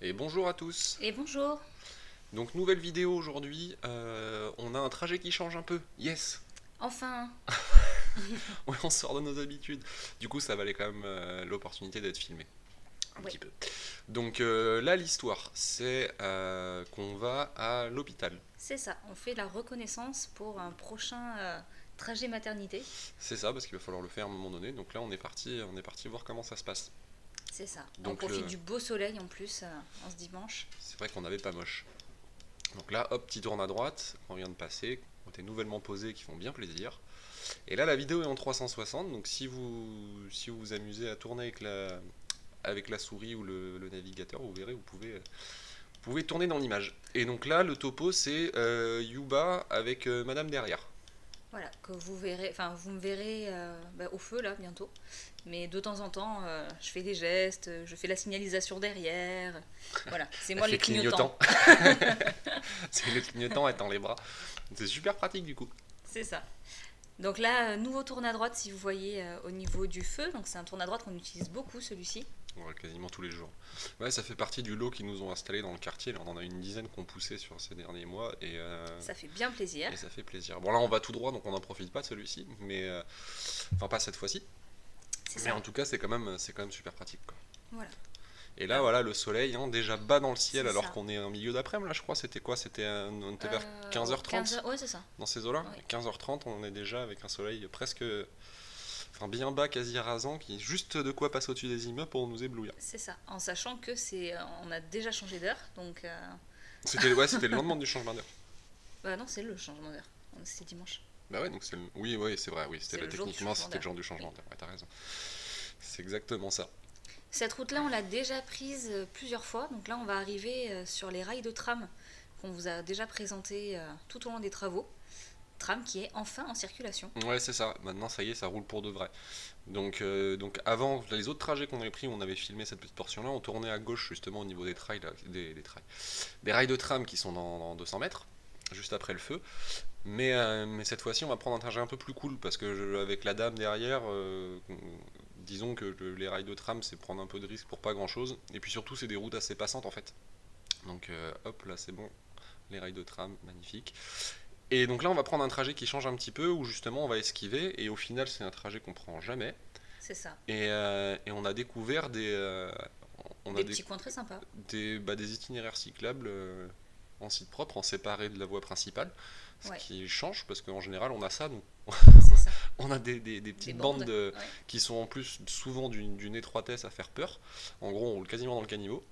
Et bonjour à tous. Et bonjour. Donc nouvelle vidéo aujourd'hui, on a un trajet qui change un peu. Yes. Enfin, Ouais, on sort de nos habitudes. Du coup ça valait quand même l'opportunité d'être filmé. Un oui, petit peu. Donc là l'histoire, c'est qu'on va à l'hôpital. c'est ça. On fait la reconnaissance pour un prochain trajet maternité. C'est ça parce qu'il va falloir le faire à un moment donné. Donc là on est parti voir comment ça se passe. C'est ça. On Donc profite du beau soleil en plus en ce dimanche. c'est vrai qu'on n'avait pas moche. Donc là hop, petit tourne à droite, on vient de passer, on était nouvellement posés qui font bien plaisir. Et là, la vidéo est en 360, donc si vous vous amusez à tourner avec la souris ou le navigateur, vous verrez, vous pouvez tourner dans l'image. Et donc là, le topo, c'est Yuba avec Madame derrière. Voilà, que vous verrez, enfin vous me verrez au feu là bientôt. Mais de temps en temps, je fais des gestes, je fais la signalisation derrière. Voilà, c'est Elle moi le fait clignotant. clignotant. C'est le clignotant, elle tend les bras. C'est super pratique du coup. C'est ça. Donc là, nouveau tourne à droite si vous voyez au niveau du feu. Donc c'est un tourne à droite qu'on utilise beaucoup celui-ci. Ouais, quasiment tous les jours. Ouais, ça fait partie du lot qu'ils nous ont installé dans le quartier. Là, on en a une dizaine qu'on poussait sur ces derniers mois Ça fait bien plaisir. et ça fait plaisir. Bon, là, on va tout droit, donc on n'en profite pas de celui-ci, mais enfin pas cette fois-ci. C'est Mais ça. en tout cas, c'est quand même super pratique, quoi. Voilà. Et là, Là, voilà, le soleil, hein, déjà bas dans le ciel, c'est alors ça. qu'on est en milieu d'après-midi, là, je crois. C'était quoi? On était vers 15 15h30 heures, ouais, c'est ça. dans ces eaux-là. Ouais, 15h30, on est déjà avec un soleil presque, enfin bien bas, quasi rasant, qui est juste de quoi passer au-dessus des immeubles pour nous éblouir. c'est ça. En sachant que on a déjà changé d'heure, donc Ouais, c'était le lendemain du changement d'heure. bah non, c'est le changement d'heure. C'est dimanche. Bah ouais, donc oui, oui, c'est vrai, oui, C'est le jour du techniquement, changement c'était le d'heure. genre du Oui. changement d'heure. Ouais, t'as raison. C'est exactement ça. Cette route-là, on l'a déjà prise plusieurs fois. Donc là, on va arriver sur les rails de tram qu'on vous a déjà présenté tout au long des travaux. Tram qui est enfin en circulation. Ouais, c'est ça. Maintenant, ça y est, ça roule pour de vrai. Donc avant, les autres trajets qu'on avait pris, où on avait filmé cette petite portion-là, on tournait à gauche justement au niveau des trails, là, des rails de tram qui sont dans 200 mètres, juste après le feu. Mais cette fois-ci, on va prendre un trajet un peu plus cool parce que avec la dame derrière, disons que les rails de tram, c'est prendre un peu de risque pour pas grand-chose. Et puis surtout, c'est des routes assez passantes en fait. Donc hop, là c'est bon, les rails de tram, magnifique. Et donc là, on va prendre un trajet qui change un petit peu, où justement on va esquiver, et au final, c'est un trajet qu'on prend jamais. C'est ça. Et on a découvert on a Des petits coins très sympas. des itinéraires cyclables en site propre, en séparé de la voie principale, ce Ouais, qui change parce qu'en général on a ça, donc c'est ça. on a des Des petites bandes bandes. Ouais. qui sont en plus souvent d'une étroitesse à faire peur. En gros, on roule quasiment dans le caniveau.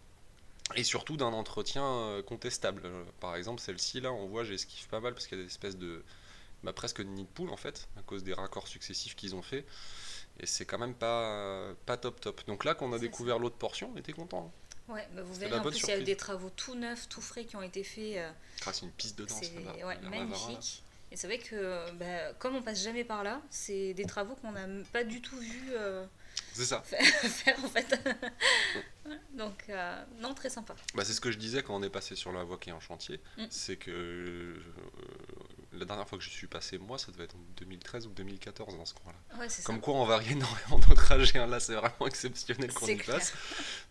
Et surtout d'un entretien contestable. Par exemple, celle-ci, là, on voit, j'esquive pas mal parce qu'il y a des espèces de, presque de nid de poule en fait, à cause des raccords successifs qu'ils ont fait. Et c'est quand même pas top top. Donc là, quand on a C'est ça. découvert l'autre portion, on était content. Ouais, bah vous C'était verrez la en bonne plus il y a eu surprise. des travaux tout neufs, tout frais qui ont été faits. Ah, c'est une piste de danse C'est là-bas, ouais, la Mavara, là. magnifique. Et c'est vrai que comme on passe jamais par là, c'est des travaux qu'on n'a pas du tout vu C'est ça. faire en fait. Donc non, très sympa. Bah, c'est ce que je disais quand on est passé sur la voie qui est en chantier. Mm. C'est que la dernière fois que je suis passé, moi, ça devait être en 2013 ou 2014 dans ce coin-là. Ouais, c'est ça. Comme quoi, on varie énormément nos trajets, hein. Là, c'est vraiment exceptionnel qu'on C'est y clair. passe.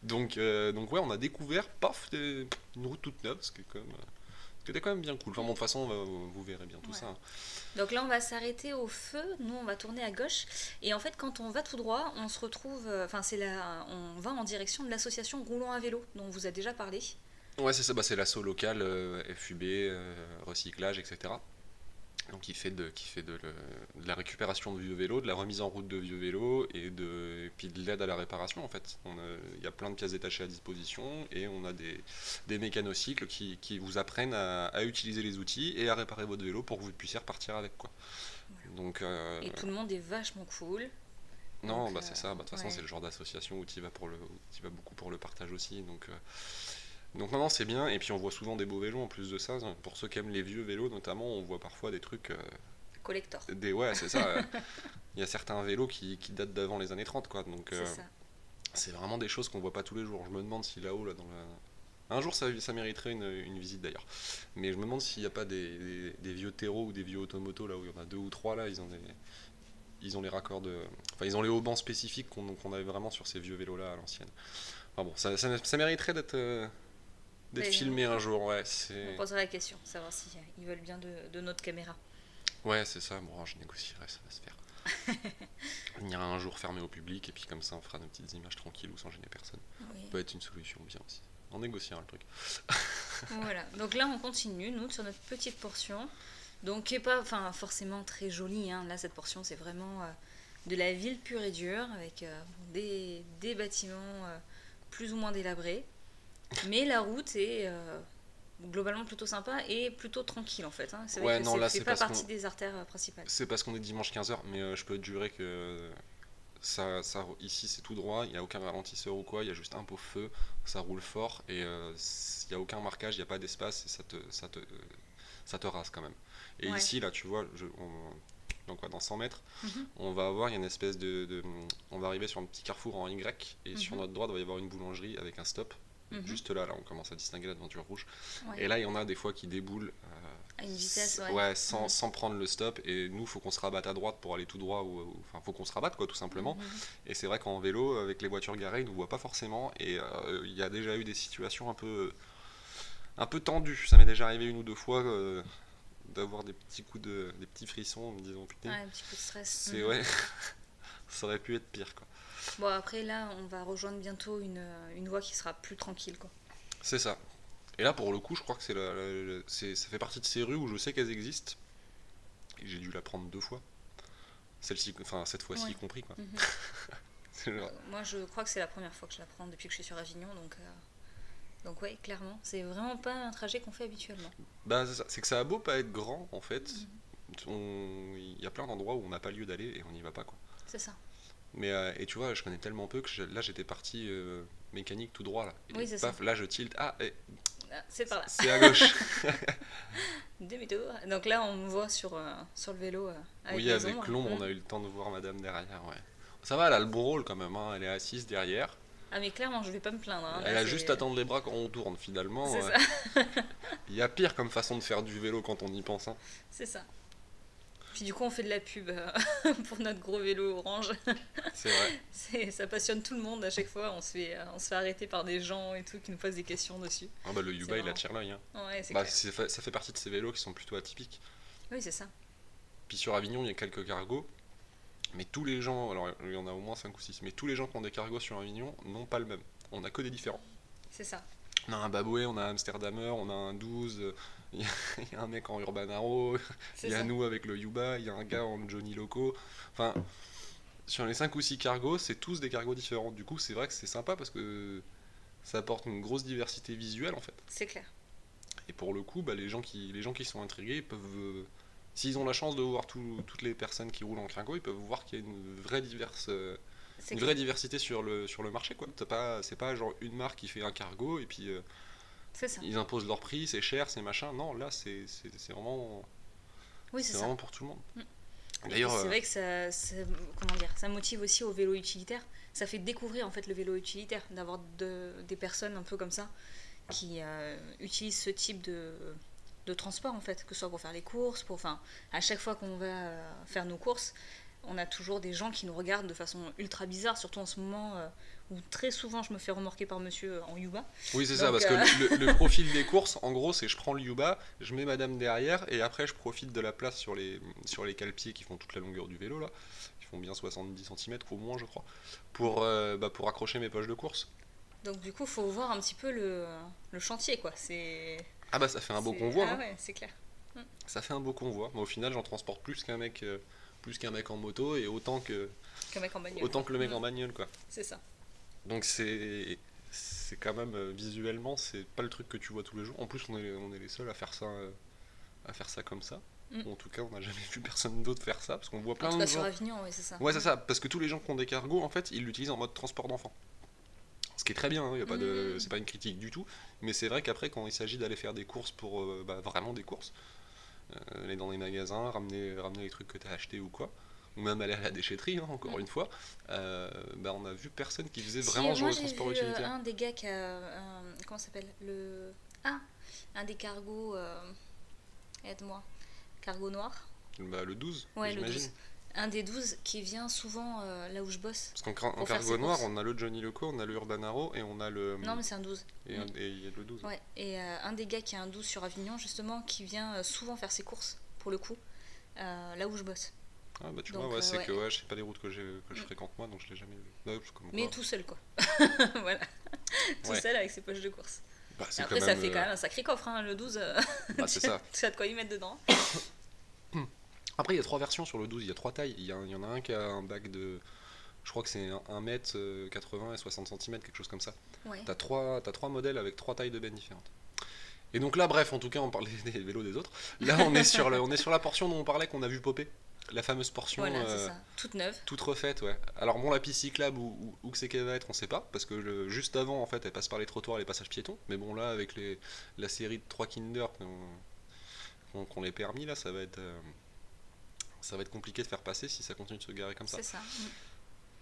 Donc ouais, on a découvert, paf, une route toute neuve, ce qui était quand même bien cool. Enfin, bon, de toute façon, vous verrez bien tout Ouais. ça, hein. Donc là, on va s'arrêter au feu. Nous, on va tourner à gauche. Et en fait, quand on va tout droit, on se retrouve. Enfin, on va en direction de l'association Roulons à vélo, dont on vous a déjà parlé. Ouais, c'est ça, bah, c'est l'asso local, FUB, recyclage, etc. Donc qui fait de la récupération de vieux vélos, de la remise en route de vieux vélos et puis de l'aide à la réparation en fait. Il y a plein de pièces détachées à disposition et on a des mécanocycles qui vous apprennent à utiliser les outils et à réparer votre vélo pour que vous puissiez repartir avec quoi. Voilà. Donc Et tout le monde est vachement cool. Donc, non, bah c'est ça. Bah, de toute façon, c'est ouais, le genre d'association où tu vas beaucoup pour le partage aussi. Donc non, non, c'est bien. Et puis on voit souvent des beaux vélos en plus de ça. Pour ceux qui aiment les vieux vélos notamment, on voit parfois des trucs. collector. Ouais, c'est ça. Il y a certains vélos qui datent d'avant les années 30 quoi. Donc C'est ça. c'est vraiment des choses qu'on voit pas tous les jours. Je me demande si là-haut, là, un jour, ça mériterait une visite d'ailleurs. Mais je me demande s'il n'y a pas des vieux terreaux ou des vieux automotos là où il y en a deux ou trois là, ils ont les raccords de. Enfin, ils ont les haubans spécifiques qu'on avait vraiment sur ces vieux vélos là à l'ancienne. Enfin bon, ça mériterait D'être Et filmé un jour, ouais, on posera la question, savoir si ils veulent bien de notre caméra. Ouais, c'est ça, bon, je négocierai, ça va se faire. On ira un jour fermé au public, et puis comme ça, on fera nos petites images tranquilles ou sans gêner personne. Oui. Ça peut être une solution bien aussi. On négociera le truc. Voilà, donc là on continue, nous, sur notre petite portion. Donc, qui n'est pas forcément très jolie, hein. Là, cette portion, c'est vraiment de la ville pure et dure, avec des bâtiments plus ou moins délabrés. Mais la route est globalement plutôt sympa et plutôt tranquille, en fait, hein. C'est vrai Ouais, que non, ça là, fait c'est pas parce partie qu'on des artères principales. c'est parce qu'on est dimanche 15h, mais je peux te jurer que ici, c'est tout droit, il n'y a aucun ralentisseur ou quoi, il y a juste un pot feu, ça roule fort, et il n'y a aucun marquage, il n'y a pas d'espace, et ça te rase quand même. Et Ouais. ici, là, tu vois, donc ouais, dans 100 mètres, Mhm, on va avoir, il y a une espèce on va arriver sur un petit carrefour en Y, et sur mhm, notre droite, il va y avoir une boulangerie avec un stop. mhm. Juste là, on commence à distinguer la devanture rouge. Ouais. Et là, il y en a des fois qui déboulent À une vitesse, ouais. ouais, sans, Mhm. sans prendre le stop. Et nous, faut qu'on se rabatte à droite pour aller tout droit. Enfin, faut qu'on se rabatte, quoi, tout simplement. Mhm. Et c'est vrai qu'en vélo, avec les voitures garées, ils nous voient pas forcément. Et il y a déjà eu des situations un peu tendues. Ça m'est déjà arrivé une ou deux fois d'avoir des petits frissons en me disant putain, Ouais, un petit peu de stress. c'est Mhm. ouais, ça aurait pu être pire, quoi. Bon, après, là, on va rejoindre bientôt une voie qui sera plus tranquille, quoi. C'est ça. Et là, pour le coup, je crois que ça fait partie de ces rues où je sais qu'elles existent. Et j'ai dû la prendre deux fois. Enfin, cette fois-ci Ouais. y compris, quoi. Mhm. C'est genre- Moi, je crois que c'est la première fois que je la prends depuis que je suis sur Avignon, donc ouais, clairement, c'est vraiment pas un trajet qu'on fait habituellement. Bah, c'est ça. C'est que ça a beau pas être grand, en fait. Mhm. Il y a plein d'endroits où on n'a pas lieu d'aller et on n'y va pas, quoi. C'est ça. Mais, et tu vois, je connais tellement peu que là, j'étais parti mécanique tout droit, là. Et Oui, c'est paf, ça. là, je tilt. Ah, Ah, c'est par là. c'est à gauche. Demi-tour. Donc là, on me voit sur le vélo avec Oui, les avec ombres. l'ombre, on a eu le temps de voir madame derrière, ouais. Ça va, elle a le bon rôle quand même, hein. Elle est assise derrière. Ah, mais clairement, je vais pas me plaindre, hein. Elle Là, a juste à tendre les bras quand on tourne, finalement. c'est ça. Il y a pire comme façon de faire du vélo quand on y pense, hein. C'est ça. Puis du coup, on fait de la pub pour notre gros vélo orange. C'est vrai. Ça passionne tout le monde à chaque fois. On se fait arrêter par des gens et tout qui nous posent des questions dessus. Ah bah, le Yuba, il marrant. attire l'œil, hein. Ouais, c'est Bah, clair. ça fait partie de ces vélos qui sont plutôt atypiques. Oui, c'est ça. Puis sur Avignon, il y a quelques cargos. Mais tous les gens, alors il y en a au moins 5 ou 6, mais tous les gens qui ont des cargos sur Avignon n'ont pas le même. On a que des différents. C'est ça. On a un Baboué, on a un Amsterdamer, on a un 12, il y a un mec en Urban Arrow, C'est il y a ça. nous avec le Yuba, il y a un gars en Johnny Loco. Enfin, sur les 5 ou 6 cargos, c'est tous des cargos différents. Du coup, c'est vrai que c'est sympa parce que ça apporte une grosse diversité visuelle en fait. C'est clair. Et pour le coup, bah, les gens qui sont intrigués peuvent. S'ils ont la chance de voir toutes les personnes qui roulent en cargo, ils peuvent voir qu'il y a C'est une clair. vraie diversité sur le marché, quoi. C'est pas genre une marque qui fait un cargo et puis C'est ça. ils imposent leur prix, c'est cher, c'est machin. Non, là, c'est vraiment, Oui, c'est c'est ça. vraiment pour tout le monde. Mm. Et D'ailleurs, c'est vrai que comment dire, ça motive aussi au vélo utilitaire. Ça fait découvrir en fait le vélo utilitaire, d'avoir des personnes un peu comme ça qui utilisent ce type de transport en fait, que ce soit pour faire les courses, à chaque fois qu'on va faire nos courses, on a toujours des gens qui nous regardent de façon ultra bizarre, surtout en ce moment où très souvent je me fais remorquer par monsieur en Yuba. oui, c'est ça, Donc, parce que le profil des courses, en gros, c'est je prends le Yuba, je mets madame derrière, et après je profite de la place sur les cale-pieds qui font toute la longueur du vélo, là, qui font bien 70 cm au moins, je crois, pour accrocher mes poches de course. donc du coup, faut voir un petit peu le chantier quoi. Ah bah ça fait un beau convoi, Ah hein. ouais, c'est clair. Ça fait un beau convoi. Mais au final, j'en transporte plus qu'un mec en moto et Qu'un mec en bagnole. autant que le mec Mm. en bagnole, quoi. C'est ça. Donc c'est quand même visuellement, c'est pas le truc que tu vois tous les jours. En plus, on est les seuls à faire ça comme ça. Mm. Ou en tout cas, on n'a jamais vu personne d'autre faire ça parce qu'on voit En plein tout de cas sur gens. Avignon, oui, c'est ça. Ouais, c'est ça. Parce que tous les gens qui ont des cargos, en fait, ils l'utilisent en mode transport d'enfants. Ce qui est très bien, hein, y a pas Mm. c'est pas une critique du tout. Mais c'est vrai qu'après, quand il s'agit d'aller faire des courses pour vraiment des courses, aller dans les magasins, ramener les trucs que tu as achetés ou quoi, ou même aller à la déchetterie, hein, encore une fois, on a vu personne qui faisait Si, vraiment genre moi le j'ai transport vu utilitaire. un des gars qui a comment ça s'appelle un des cargos aide-moi, cargo noir. Bah, le 12, Ouais, le j'imagine. 12. un des 12 qui vient souvent là où je bosse. Parce qu'en Pour faire cargo ses noir, courses. on a le Johnny Leco, on a le Urban Arrow et on a le. Non, mais c'est un 12. Et Mm. et il y a le 12. Ouais, et un des gars qui a un 12 sur Avignon, justement, qui vient souvent faire ses courses, pour le coup, là où je bosse. Ah bah tu Donc, vois, ouais, c'est ouais. que ouais, je sais pas les routes que je fréquente moi, donc je l'ai jamais vu. Ouais, parce que comme Mais quoi. tout seul, quoi. Voilà. Tout Ouais. seul avec ses poches de course. Bah, Et c'est après, quand ça même. fait quand même un sacré coffre, hein, le 12. Bah, c'est ça. Tu as de quoi y mettre dedans. Après, il y a 3 versions sur le 12, il y a 3 tailles. Il y en a un qui a un bac de. Je crois que c'est 1 m 80 et 60 cm, quelque chose comme ça. Ouais. T'as trois modèles avec 3 tailles de bennes différentes. Et donc là, bref, en tout cas, on parlait des vélos des autres. Là, on est on est sur la portion dont on parlait qu'on a vu popper. La fameuse portion Voilà, c'est ça. Toute neuve. toute refaite, ouais. Alors bon, la piste cyclable, où que c'est qu'elle va être, on sait pas, parce que juste avant, en fait, elle passe par les trottoirs et les passages piétons. Mais bon, là, avec la série de 3 Kinder qu'on les permis, là, ça va être compliqué de faire passer si ça continue de se garer comme ça. C'est ça.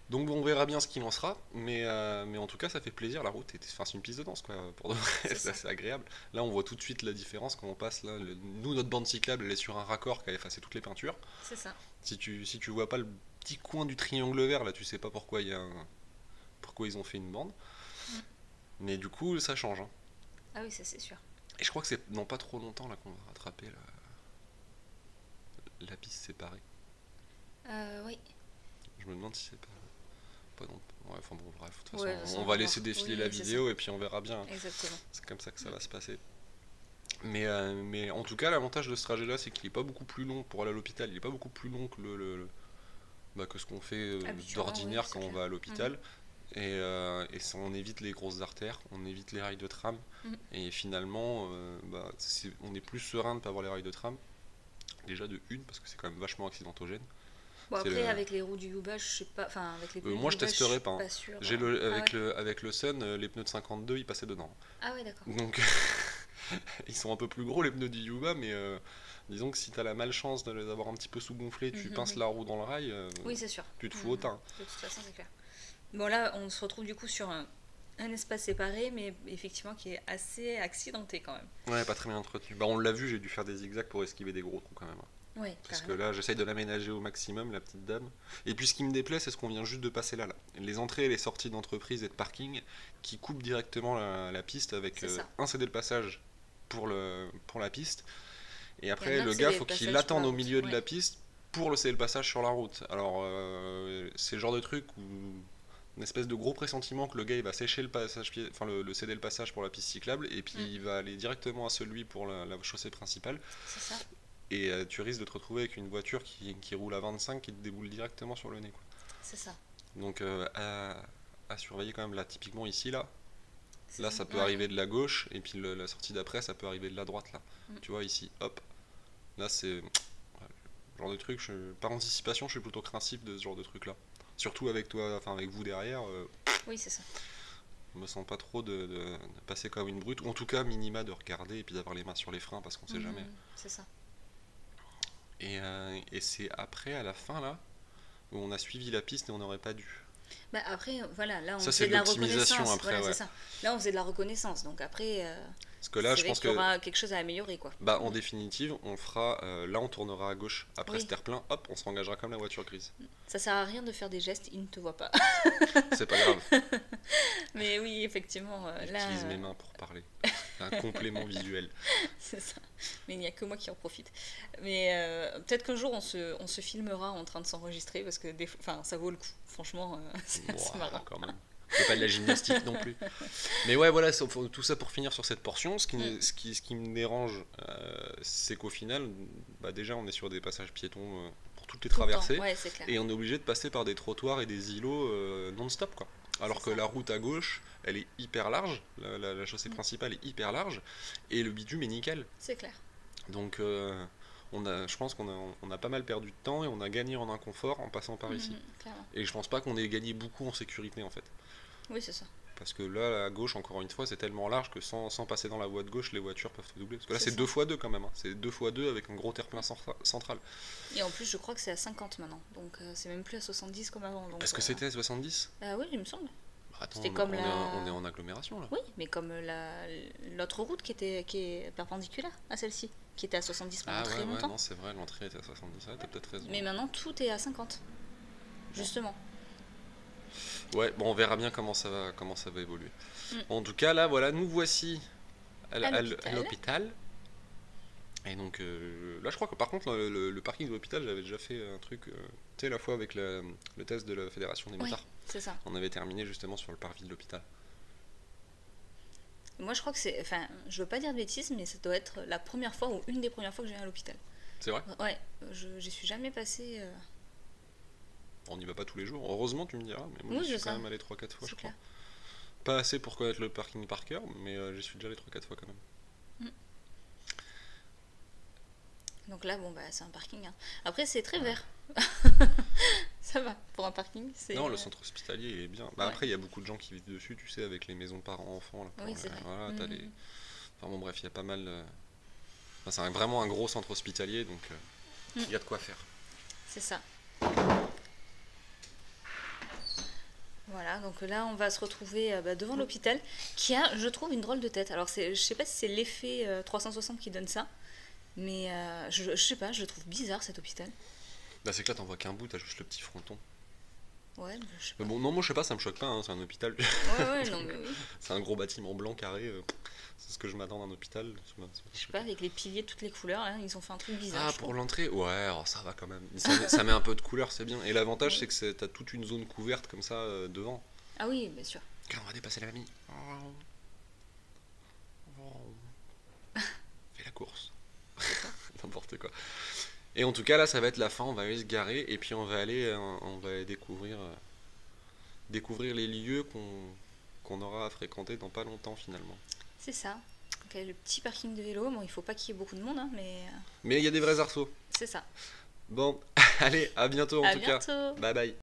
Donc bon, on verra bien ce qu'il en sera, mais en tout cas ça fait plaisir, la route, enfin, c'est une piste de danse quoi, pour de vrai, C'est c'est ça. assez agréable. Là on voit tout de suite la différence quand on passe là, nous notre bande cyclable elle est sur un raccord qui a effacé toutes les peintures. C'est ça. Si tu vois pas le petit coin du triangle vert là, tu sais pas pourquoi pourquoi ils ont fait une bande, mais du coup ça change. Hein. Ah oui, ça c'est sûr. Et je crois que c'est dans pas trop longtemps là qu'on va rattraper la piste séparée. Oui. Je me demande si c'est pas non. Ouais, enfin bon, bref, de toute Ouais, façon, ça, on on va va laisser voir. défiler Oui, la c'est vidéo et puis on verra bien. Exactement. C'est comme ça que ça va se passer. Mais en tout cas, l'avantage de ce trajet-là, c'est qu'il est pas beaucoup plus long pour aller à l'hôpital. Il est pas beaucoup plus long que que ce qu'on fait Habituellement, d'ordinaire oui, quand c'est on clair. va à l'hôpital. Et ça, on évite les grosses artères, on évite les rails de tram. Et finalement, on est plus serein de ne pas avoir les rails de tram. Déjà de une, parce que c'est quand même vachement accidentogène. Bon, C'est après, avec les roues du Yuba, je sais pas. Enfin, avec les pneus moi, du je Yuba, testerai suis pas. Hein. pas sûre. Avec le Sun, les pneus de 52, ils passaient dedans. Ah ouais, d'accord. Donc, ils sont un peu plus gros les pneus du Yuba, mais disons que si t'as la malchance de les avoir un petit peu sous-gonflés, tu pinces la roue dans le rail, Oui, c'est sûr. tu te fous au teint. De toute façon, c'est clair. Bon, là, on se retrouve du coup sur un espace séparé, mais effectivement qui est assez accidenté quand même. Ouais, pas très bien entretenu. Bah, on l'a vu, j'ai dû faire des zigzags pour esquiver des gros trous quand même. Ouais, Parce que carrément. là, j'essaye de l'aménager au maximum, la petite dame. Et puis ce qui me déplaît, c'est ce qu'on vient juste de passer là. Les entrées et les sorties d'entreprise et de parking qui coupent directement la piste avec C'est ça. un cédé le passage pour la piste. Et après, Et un le autre gars, cédé faut le qu'il passage l'attende pour au la milieu route, de ouais. la piste pour le cédé le passage sur la route. Alors, c'est le genre de truc où une espèce de gros pressentiment que le gars il va sécher le passage enfin le céder le passage pour la piste cyclable et puis il va aller directement à celui pour la chaussée principale. C'est ça. Et tu risques de te retrouver avec une voiture qui roule à 25 qui te déboule directement sur le nez. Quoi. C'est ça. Donc à surveiller quand même là, typiquement ici là. Là ça peut Ouais. arriver de la gauche et puis la sortie d'après ça peut arriver de la droite là. Tu vois ici, hop. Là c'est le genre de truc, par anticipation je suis plutôt craintif de ce genre de truc là. Surtout avec toi, enfin avec vous derrière, Oui, c'est ça. je me sens pas trop de passer comme une brute, ou en tout cas minima de regarder et puis d'avoir les mains sur les freins parce qu'on sait jamais. C'est ça. Et c'est après, à la fin là, où on a suivi la piste et on n'aurait pas dû. Bah après, voilà, là on Ça, faisait c'est de la l'optimisation reconnaissance. après, Voilà, ouais. c'est ça. Là on faisait de la reconnaissance, donc après, Parce que là, c'est je vrai pense qu'il y que, aura quelque chose à améliorer, quoi. bah, en définitive, on fera, là, on tournera à gauche après Oui. ce terre-plein, hop, on se engagera comme la voiture grise. Ça sert à rien de faire des gestes, ils ne te voient pas. C'est pas grave, Mais oui, effectivement, là, j'utilise mes mains pour parler. Un complément visuel. c'est ça. Mais il n'y a que moi qui en profite. Mais peut-être qu'un jour on se filmera en train de s'enregistrer parce que ça vaut le coup. Franchement, c'est assez Bon, marrant. quand même. C'est pas de la gymnastique non plus. Mais ouais, voilà, tout ça pour finir sur cette portion. Ce qui me dérange, c'est qu'au final, bah, déjà, on est sur des passages piétons pour toutes les Tout le temps. traversées. Ouais, c'est clair. Et on est obligé de passer par des trottoirs et des îlots non-stop, quoi. Alors C'est que ça. la route à gauche, elle est hyper large, la chaussée principale est hyper large, et le bitume est nickel. C'est clair. Donc je pense qu'on a pas mal perdu de temps et on a gagné en inconfort en passant par ici. Clairement. Et je pense pas qu'on ait gagné beaucoup en sécurité en fait. Oui, c'est ça. Parce que là, à gauche, encore une fois, c'est tellement large que sans passer dans la voie de gauche, les voitures peuvent te doubler. Parce que là, C'est c'est ça. 2x2 quand même. Hein. C'est 2x2 avec un gros terre-plein central. Et en plus, je crois que c'est à 50 maintenant. Donc c'est même plus à 70 comme avant. Donc, Est-ce que c'était 70 oui, il me semble. Attends, C'était comme on est en agglomération là. Oui, mais comme l'autre route qui est perpendiculaire à celle-ci, qui était à 70 pendant Ah très ouais, longtemps. non, c'est vrai, l'entrée était à 70, ouais, t'as peut-être raison. Mais maintenant, tout est à 50. Justement. Ouais, bon, on verra bien comment ça va évoluer. Mm. En tout cas, là, voilà, nous voici à À l'hôpital. l'hôpital. Et donc, là, je crois que par contre, le parking de l'hôpital, j'avais déjà fait un truc, tu sais, la fois avec le test de la Fédération des Oui, motards. c'est ça. On avait terminé justement sur le parvis de l'hôpital. Moi, je crois que c'est. Enfin, je veux pas dire de bêtises, mais ça doit être la première fois ou une des premières fois que je viens à l'hôpital. C'est vrai? Ouais, j'y suis jamais passée. On n'y va pas tous les jours. Heureusement, tu me diras, mais moi, Oui, j'y suis je quand sais. même allé 3-4 fois, C'est je crois. clair. Pas assez pour connaître le parking par cœur, mais j'y suis déjà allé 3-4 fois quand même. Donc là, bon, bah, c'est un parking, hein. Après, c'est très vert. Ça va, pour un parking, c'est. Non, le centre hospitalier, il est bien. Bah, Ouais. après, il y a beaucoup de gens qui vivent dessus, tu sais, avec les maisons parents-enfants. Là, Oui, c'est vrai. Voilà, t'as Mhm. les... Enfin bon, bref, il y a pas mal... Enfin, c'est vraiment un gros centre hospitalier, donc il y a de quoi faire. C'est ça. Voilà, donc là, on va se retrouver devant l'hôpital, qui a, je trouve, une drôle de tête. Alors, je sais pas si c'est l'effet 360 qui donne ça, mais je sais pas, je le trouve bizarre, cet hôpital. Bah, c'est que là, t'en vois qu'un bout, t'as juste le petit fronton. Ouais, mais je sais Mais pas. bon, non, moi, je sais pas, ça me choque pas, hein, c'est un hôpital. Ouais, non, mais oui. C'est un gros bâtiment blanc carré, c'est ce que je m'attends d'un hôpital. Je sais pas, avec les piliers de toutes les couleurs, là, ils ont fait un truc bizarre. Ah, je pour trouve. l'entrée? Ouais, alors ça va quand même. Ça met un peu de couleur, c'est bien. Et l'avantage, Oui. c'est que t'as toute une zone couverte comme ça devant. Ah oui, bien sûr. Quand on va dépasser la mamie. Fais la course. N'importe quoi. Et en tout cas, là, ça va être la fin. On va aller se garer et puis on va aller découvrir les lieux qu'on aura à fréquenter dans pas longtemps finalement. C'est ça. Donc, le petit parking de vélo, bon, il faut pas qu'il y ait beaucoup de monde, hein, mais Mais il y a des vrais arceaux. c'est ça. Bon, allez, à bientôt en À tout bientôt. cas. Bye bye.